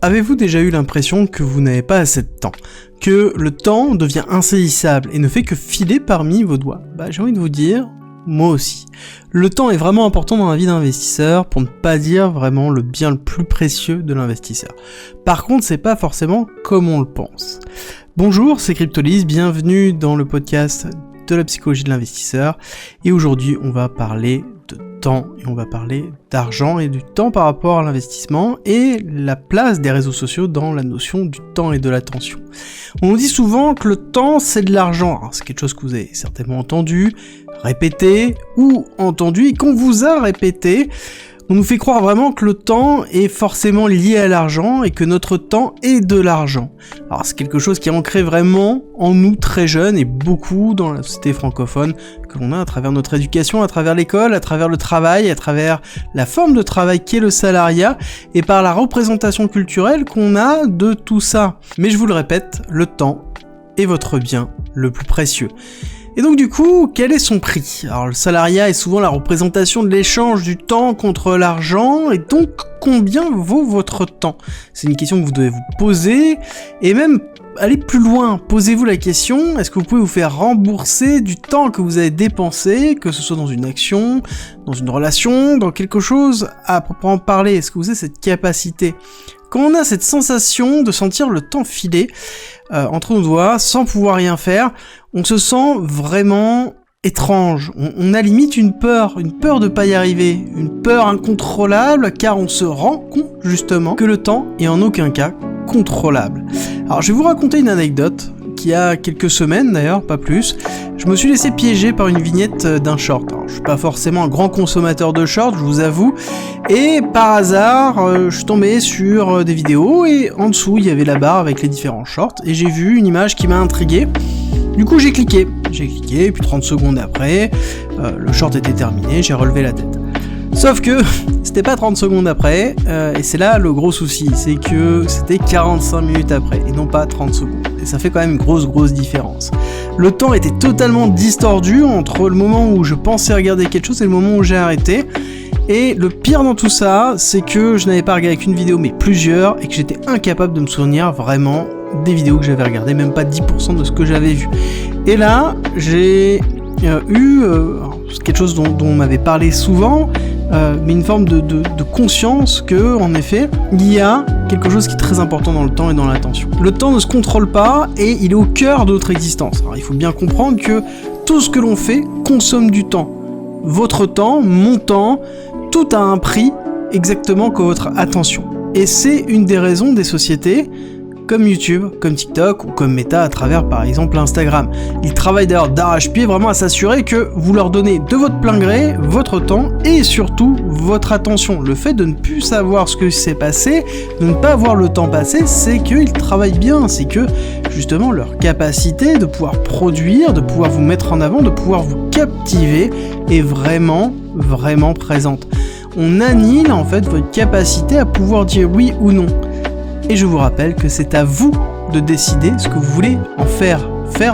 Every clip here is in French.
Avez-vous déjà eu l'impression que vous n'avez pas assez de temps ? Que le temps devient insaisissable et ne fait que filer parmi vos doigts ? J'ai envie de vous dire, moi aussi. Le temps est vraiment important dans la vie d'investisseur, pour ne pas dire vraiment le bien le plus précieux de l'investisseur. Par contre, c'est pas forcément comme on le pense. Bonjour, c'est Cryptolyse, bienvenue dans le podcast de la psychologie de l'investisseur. Et aujourd'hui, on va parler de temps et on va parler d'argent et du temps par rapport à l'investissement et la place des réseaux sociaux dans la notion du temps et de l'attention. On nous dit souvent que le temps c'est de l'argent. Alors, c'est quelque chose que vous avez certainement entendu, répété ou entendu et qu'on vous a répété. On nous fait croire vraiment que le temps est forcément lié à l'argent et que notre temps est de l'argent. Alors c'est quelque chose qui est ancré vraiment en nous très jeunes et beaucoup dans la société francophone que l'on a à travers notre éducation, à travers l'école, à travers le travail, à travers la forme de travail qu'est le salariat et par la représentation culturelle qu'on a de tout ça. Mais je vous le répète, le temps est votre bien le plus précieux. Et donc du coup, quel est son prix ? Alors le salariat est souvent la représentation de l'échange du temps contre l'argent, et donc combien vaut votre temps ? C'est une question que vous devez vous poser, et même aller plus loin, posez-vous la question, est-ce que vous pouvez vous faire rembourser du temps que vous avez dépensé, que ce soit dans une action, dans une relation, dans quelque chose à proprement parler ? Est-ce que vous avez cette capacité ? Quand on a cette sensation de sentir le temps filer entre nos doigts, sans pouvoir rien faire, on se sent vraiment étrange. On a limite une peur de pas y arriver, une peur incontrôlable, car on se rend compte justement que le temps est en aucun cas contrôlable. Alors je vais vous raconter une anecdote qui a quelques semaines d'ailleurs, pas plus. Je me suis laissé piéger par une vignette d'un short. Alors, je suis pas forcément un grand consommateur de shorts, je vous avoue, et par hasard, je suis tombé sur des vidéos et en dessous il y avait la barre avec les différents shorts et j'ai vu une image qui m'a intrigué. Du coup j'ai cliqué, et puis 30 secondes après, le short était terminé, j'ai relevé la tête. Sauf que c'était pas 30 secondes après, et c'est là le gros souci, c'est que c'était 45 minutes après, et non pas 30 secondes. Et ça fait quand même une grosse différence. Le temps était totalement distordu entre le moment où je pensais regarder quelque chose et le moment où j'ai arrêté. Et le pire dans tout ça, c'est que je n'avais pas regardé qu'une vidéo, mais plusieurs, et que j'étais incapable de me souvenir vraiment des vidéos que j'avais regardées, même pas 10% de ce que j'avais vu. Et là, j'ai eu quelque chose dont on m'avait parlé souvent, mais une forme de conscience que, en effet, il y a quelque chose qui est très important dans le temps et dans l'attention. Le temps ne se contrôle pas et il est au cœur de notre existence. Alors il faut bien comprendre que tout ce que l'on fait consomme du temps. Votre temps, mon temps, tout a un prix exactement que votre attention. Et c'est une des raisons des sociétés comme YouTube, comme TikTok ou comme Meta à travers par exemple Instagram. Ils travaillent d'ailleurs d'arrache-pied vraiment à s'assurer que vous leur donnez de votre plein gré votre temps et surtout votre attention. Le fait de ne plus savoir ce que s'est passé, de ne pas voir le temps passer, c'est qu'ils travaillent bien, c'est que justement leur capacité de pouvoir produire, de pouvoir vous mettre en avant, de pouvoir vous captiver est vraiment présente. On annihile en fait votre capacité à pouvoir dire oui ou non. Et je vous rappelle que c'est à vous de décider ce que vous voulez en faire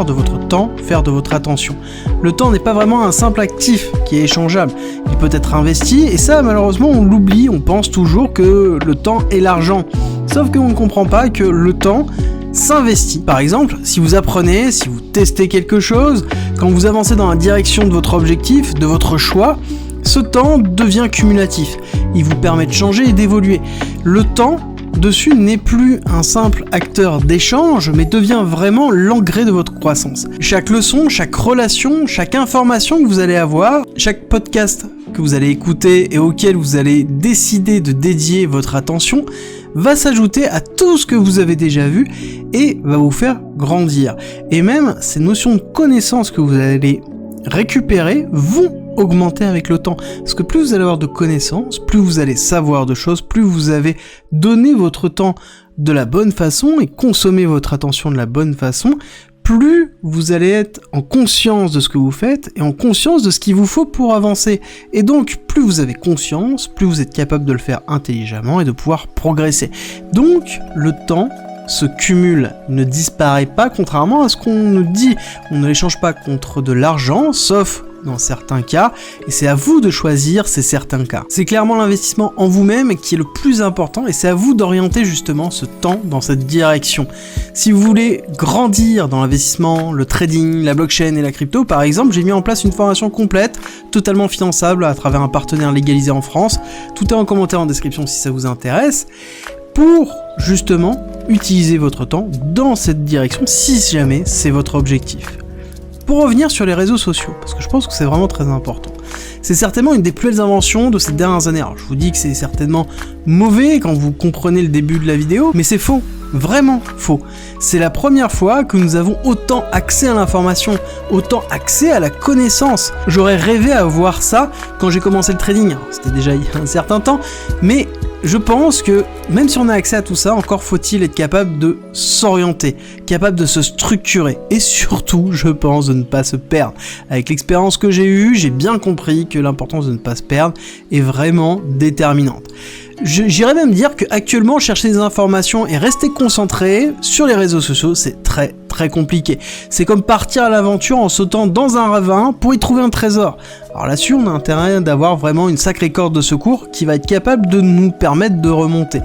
de votre temps, faire de votre attention. Le temps n'est pas vraiment un simple actif qui est échangeable. Il peut être investi et ça malheureusement on l'oublie, on pense toujours que le temps est l'argent. Sauf qu'on ne comprend pas que le temps s'investit. Par exemple, si vous apprenez, si vous testez quelque chose, quand vous avancez dans la direction de votre objectif, de votre choix, ce temps devient cumulatif. Il vous permet de changer et d'évoluer. Le temps dessus n'est plus un simple acteur d'échange, mais devient vraiment l'engrais de votre croissance. Chaque leçon, chaque relation, chaque information que vous allez avoir, chaque podcast que vous allez écouter et auquel vous allez décider de dédier votre attention, va s'ajouter à tout ce que vous avez déjà vu et va vous faire grandir. Et même ces notions de connaissance que vous allez récupérer vont augmenter avec le temps. Parce que plus vous allez avoir de connaissances, plus vous allez savoir de choses, plus vous avez donné votre temps de la bonne façon et consommé votre attention de la bonne façon, plus vous allez être en conscience de ce que vous faites et en conscience de ce qu'il vous faut pour avancer. Et donc, plus vous avez conscience, plus vous êtes capable de le faire intelligemment et de pouvoir progresser. Donc, le temps se cumule, ne disparaît pas, contrairement à ce qu'on nous dit. On ne l'échange pas contre de l'argent, sauf dans certains cas, et c'est à vous de choisir ces certains cas. C'est clairement l'investissement en vous-même qui est le plus important, et c'est à vous d'orienter justement ce temps dans cette direction. Si vous voulez grandir dans l'investissement, le trading, la blockchain et la crypto par exemple, j'ai mis en place une formation complète, totalement finançable à travers un partenaire légalisé en France. Tout est en commentaire en description si ça vous intéresse, pour justement utiliser votre temps dans cette direction si jamais c'est votre objectif. Pour revenir sur les réseaux sociaux, parce que je pense que c'est vraiment très important. C'est certainement une des plus belles inventions de ces dernières années. Alors je vous dis que c'est certainement mauvais quand vous comprenez le début de la vidéo, mais c'est faux. Vraiment faux. C'est la première fois que nous avons autant accès à l'information, autant accès à la connaissance. J'aurais rêvé à voir ça quand j'ai commencé le trading. C'était déjà il y a un certain temps, mais je pense que même si on a accès à tout ça, encore faut-il être capable de s'orienter, capable de se structurer et surtout, je pense, de ne pas se perdre. Avec l'expérience que j'ai eue, j'ai bien compris que l'importance de ne pas se perdre est vraiment déterminante. J'irais même dire qu'actuellement, chercher des informations et rester concentré sur les réseaux sociaux, c'est très compliqué. C'est comme partir à l'aventure en sautant dans un ravin pour y trouver un trésor. Alors là-dessus, on a intérêt d'avoir vraiment une sacrée corde de secours qui va être capable de nous permettre de remonter.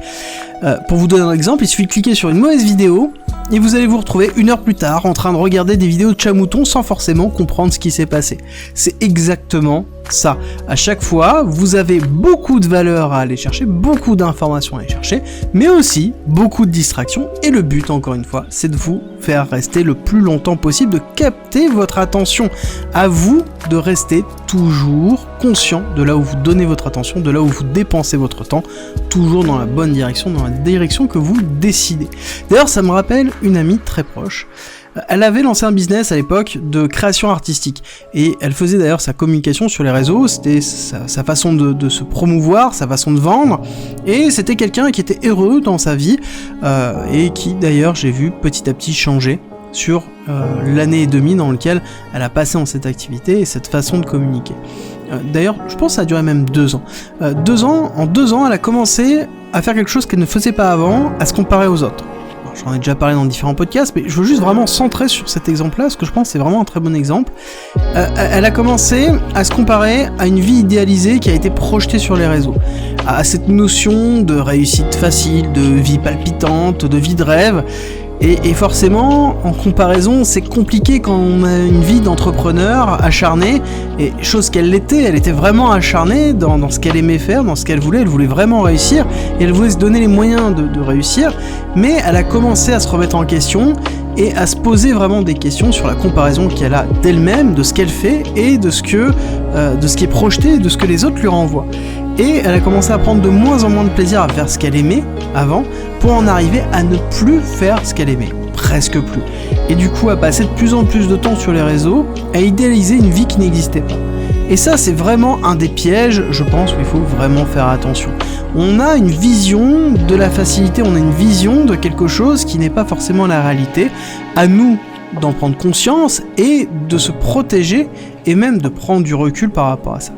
Pour vous donner un exemple, il suffit de cliquer sur une mauvaise vidéo et vous allez vous retrouver 1 heure plus tard en train de regarder des vidéos de chat mouton sans forcément comprendre ce qui s'est passé. C'est exactement ça. À chaque fois, vous avez beaucoup de valeur à aller chercher, beaucoup d'informations à aller chercher, mais aussi beaucoup de distractions. Et le but, encore une fois, c'est de vous faire rester le plus longtemps possible, de capter votre attention. À vous de rester toujours conscient de là où vous donnez votre attention, de là où vous dépensez votre temps, toujours dans la bonne direction, dans la direction que vous décidez. D'ailleurs, ça me rappelle une amie très proche. Elle avait lancé un business à l'époque de création artistique et elle faisait d'ailleurs sa communication sur les réseaux, c'était sa façon de se promouvoir, sa façon de vendre, et c'était quelqu'un qui était heureux dans sa vie et qui d'ailleurs j'ai vu petit à petit changer sur l'année et demie dans laquelle elle a passé dans cette activité et cette façon de communiquer. D'ailleurs, je pense que ça a duré même 2 ans. En 2 ans, elle a commencé à faire quelque chose qu'elle ne faisait pas avant, à se comparer aux autres. J'en ai déjà parlé dans différents podcasts, mais je veux juste vraiment centrer sur cet exemple-là, parce que je pense que c'est vraiment un très bon exemple. Elle a commencé à se comparer à une vie idéalisée qui a été projetée sur les réseaux, à cette notion de réussite facile, de vie palpitante, de vie de rêve. Et forcément, en comparaison, c'est compliqué quand on a une vie d'entrepreneur acharnée, et chose qu'elle l'était, elle était vraiment acharnée dans ce qu'elle aimait faire, dans ce qu'elle voulait vraiment réussir, et elle voulait se donner les moyens de réussir, mais elle a commencé à se remettre en question, et à se poser vraiment des questions sur la comparaison qu'elle a d'elle-même, de ce qu'elle fait, et de ce qui est projeté, de ce que les autres lui renvoient. Et elle a commencé à prendre de moins en moins de plaisir à faire ce qu'elle aimait avant, pour en arriver à ne plus faire ce qu'elle aimait, presque plus. Et du coup à passer de plus en plus de temps sur les réseaux, à idéaliser une vie qui n'existait pas. Et ça c'est vraiment un des pièges, je pense, où il faut vraiment faire attention. On a une vision de la facilité, on a une vision de quelque chose qui n'est pas forcément la réalité. À nous d'en prendre conscience et de se protéger et même de prendre du recul par rapport à ça.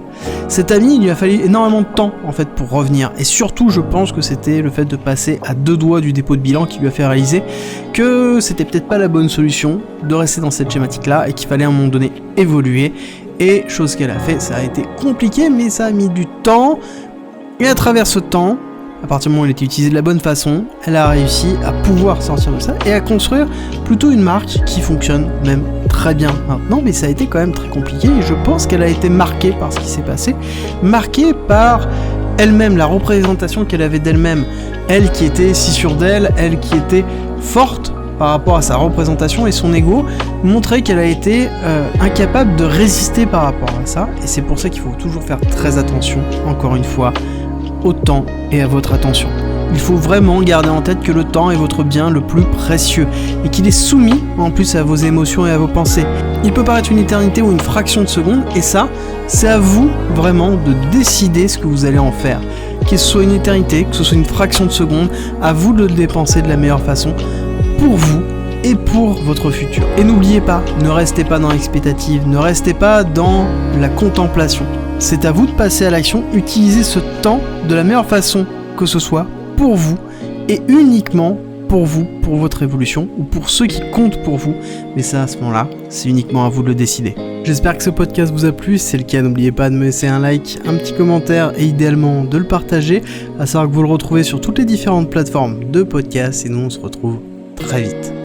Cet ami, il lui a fallu énormément de temps en fait pour revenir, et surtout je pense que c'était le fait de passer à 2 doigts du dépôt de bilan qui lui a fait réaliser que c'était peut-être pas la bonne solution de rester dans cette schématique là et qu'il fallait à un moment donné évoluer, et chose qu'elle a fait, ça a été compliqué mais ça a mis du temps, et à travers ce temps, à partir du moment où elle était utilisée de la bonne façon, elle a réussi à pouvoir sortir de ça et à construire plutôt une marque qui fonctionne même très bien maintenant, mais ça a été quand même très compliqué et je pense qu'elle a été marquée par ce qui s'est passé, marquée par elle-même, la représentation qu'elle avait d'elle-même, elle qui était si sûre d'elle, elle qui était forte par rapport à sa représentation, et son ego montrait qu'elle a été incapable de résister par rapport à ça, et c'est pour ça qu'il faut toujours faire très attention, encore une fois, au temps et à votre attention. Il faut vraiment garder en tête que le temps est votre bien le plus précieux et qu'il est soumis en plus à vos émotions et à vos pensées. Il peut paraître une éternité ou une fraction de seconde, et ça, c'est à vous vraiment de décider ce que vous allez en faire. Que ce soit une éternité, que ce soit une fraction de seconde, à vous de le dépenser de la meilleure façon pour vous et pour votre futur. Et n'oubliez pas, ne restez pas dans l'expectative, ne restez pas dans la contemplation. C'est à vous de passer à l'action, utilisez ce temps de la meilleure façon que ce soit pour vous et uniquement pour vous, pour votre évolution ou pour ceux qui comptent pour vous. Mais ça, à ce moment-là, c'est uniquement à vous de le décider. J'espère que ce podcast vous a plu, si c'est le cas n'oubliez pas de me laisser un like, un petit commentaire et idéalement de le partager, à savoir que vous le retrouvez sur toutes les différentes plateformes de podcast et nous on se retrouve très vite.